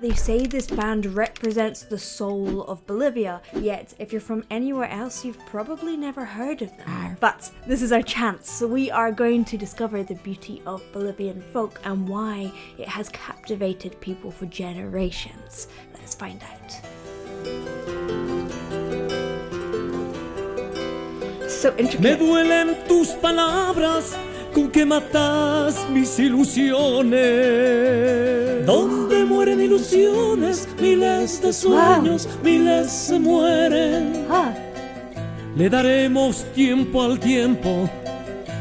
They say this band represents the soul of Bolivia, yet if you're from anywhere else, you've probably never heard of them. But this is our chance, so we are going to discover the beauty of Bolivian folk and why it has captivated people for generations. Let's find out. So intricate. Me duelen tus palabras con que matas mis ilusiones. Donde mueren ilusiones, miles de sueños, miles se mueren. Le daremos tiempo al tiempo,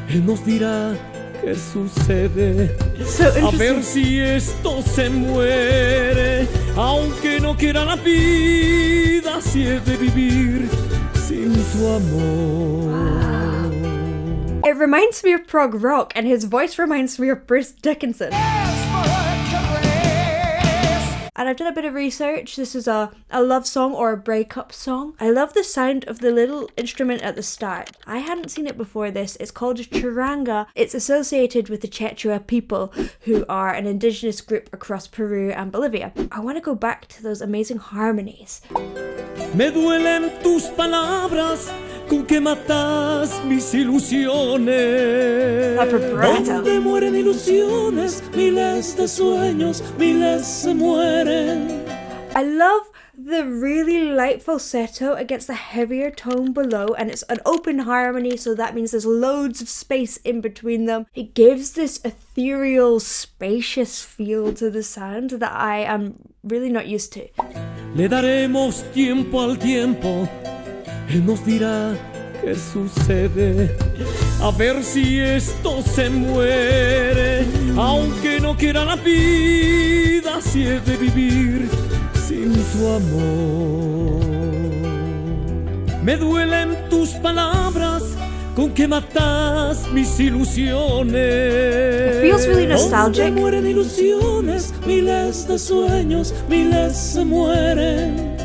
él nos dirá qué sucede. A ver si esto se muere, aunque no quiera la vida, si he de vivir sin tu amor. It reminds me of prog rock, and his voice reminds me of Bruce Dickinson. And I've done a bit of research. This is a love song or a breakup song. I love the sound of the little instrument at the start. I hadn't seen it before this. It's called a charanga. It's associated with the Quechua people, who are an indigenous group across Peru and Bolivia. I want to go back to those amazing harmonies. Me duelen tus palabras con que matas mis ilusiones. That vibrato. Donde mueren ilusiones, miles de sueños, miles se mueren. I love the really light falsetto against the heavier tone below, and it's an open harmony, so that means there's loads of space in between them. It gives this ethereal, spacious feel to the sound that I am really not used to. Le daremos tiempo al tiempo, él nos dirá qué sucede. A ver si esto se muere, aunque no quiera la vida, si he de vivir sin tu amor. Me duelen tus palabras con que matas mis ilusiones. It feels really nostalgic. Donde mueren ilusiones, miles de sueños, miles se mueren.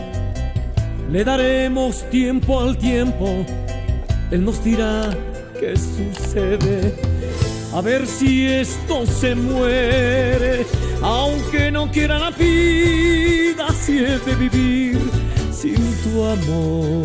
Le daremos tiempo al tiempo, él nos dirá qué sucede. A ver si esto se muere, aunque no quiera la vida, si he de vivir sin tu amor.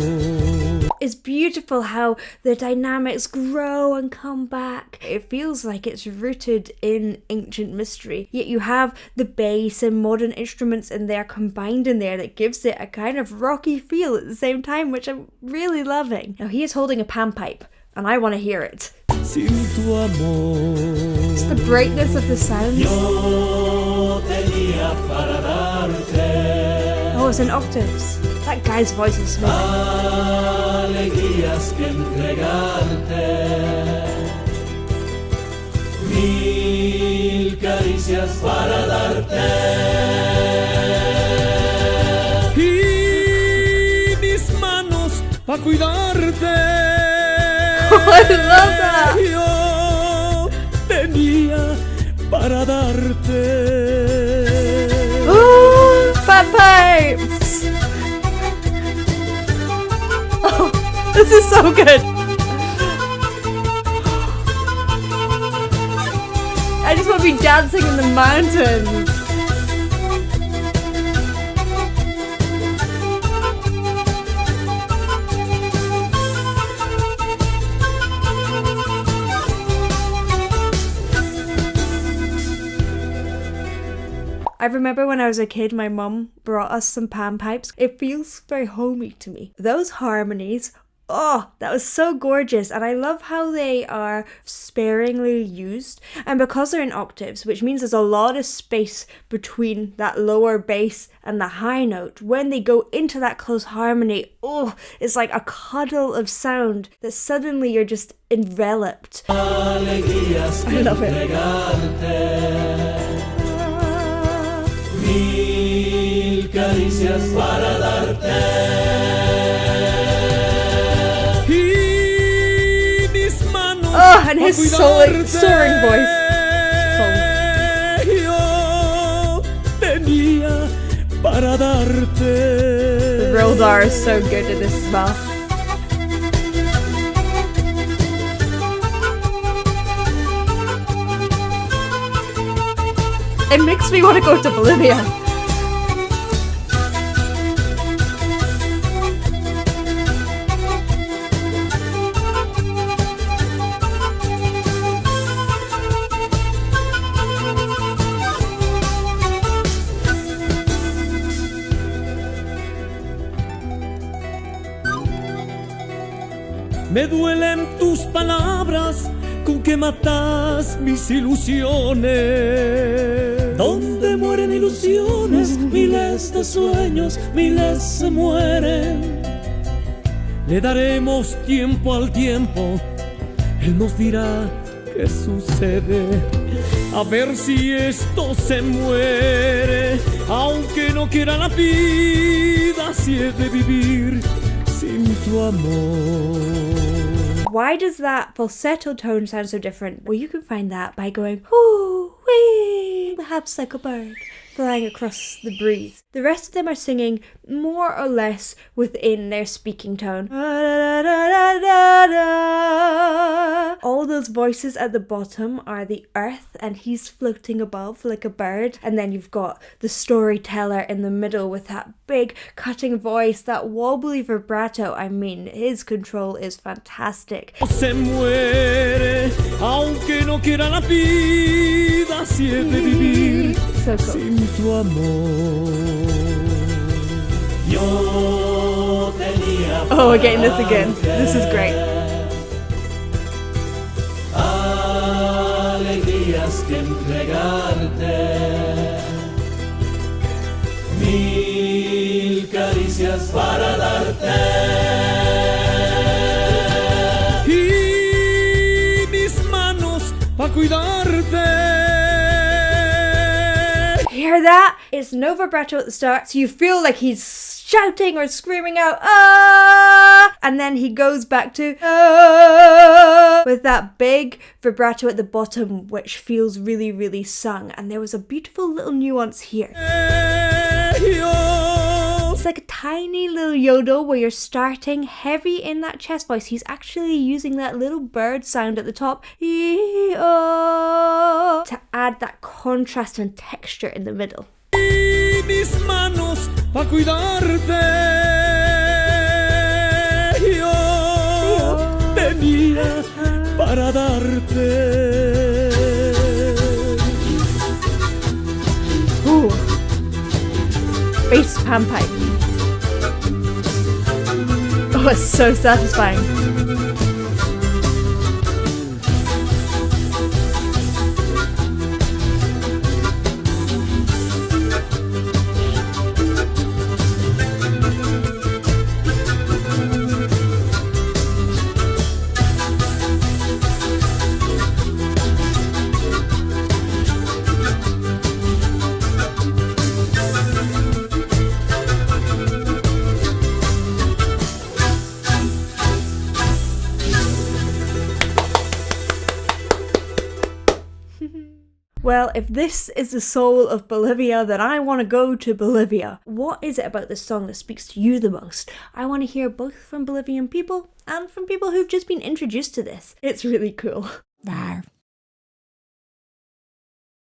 It's beautiful how the dynamics grow and come back. It feels like it's rooted in ancient mystery, yet you have the bass and modern instruments in there combined in there that gives it a kind of rocky feel at the same time, which I'm really loving. Now he is holding a panpipe, and I want to hear it. Sin tu amor. It's the brightness of the sounds. Yo tenía para darte. Oh, it's in octaves. That guy's voice is smooth. Alegrías que entregarte, mil caricias para darte, y mis manos para cuidarte. Oh, I love that. Yo tenía para darte. Ooh, Panpipes! Oh, this is so good. I just want to be dancing in the mountains. I remember when I was a kid, my mum brought us some panpipes. It feels very homey to me. Those harmonies, oh, that was so gorgeous. And I love how they are sparingly used. And because they're in octaves, which means there's a lot of space between that lower bass and the high note, when they go into that close harmony, oh, it's like a cuddle of sound that suddenly you're just enveloped. I love it. Mil caricias para darte, y mis manos. Oh, and his soaring voice. Yo tenía para darte. The roll R is so good in this as well. It makes me want to go to Bolivia. Me duelen tus palabras con que matas mis ilusiones. Donde mueren ilusiones, miles de sueños, miles se mueren. Le daremos tiempo al tiempo, él nos dirá qué sucede. A ver si esto se muere, aunque no quiera la vida, si he de vivir sin tu amor. Why does that falsetto tone sound so different? Well, you can find that by going, ooh, wee, perhaps like a bird flying across the breeze. The rest of them are singing more or less within their speaking tone. All those voices at the bottom are the earth, and he's floating above like a bird. And then you've got the storyteller in the middle with that big cutting voice, that wobbly vibrato. I mean, his control is fantastic. Se muere, aunque no quiera la vida, si he de vivir So cool. sin tu amor. Yo tenía Oh, we're getting this again. This is great. alegrías que entregarte, mil caricias para darte, y mis manos para cuidarte. Hear that? It's no vibrato at the start, so you feel like he's shouting or screaming out, ah! And then he goes back to, ah! With that big vibrato at the bottom, which feels really, really sung. And there was a beautiful little nuance here. It's like a tiny little yodel where you're starting heavy in that chest voice. He's actually using that little bird sound at the top to add that contrast and texture in the middle. Mis manos pa cuidarte, yo tenía para darte. Ooh. Bass panpipe. Oh, it's so satisfying. Well, if this is the soul of Bolivia, then I want to go to Bolivia. What is it about this song that speaks to you the most? I want to hear both from Bolivian people and from people who've just been introduced to this. It's really cool. Rawr.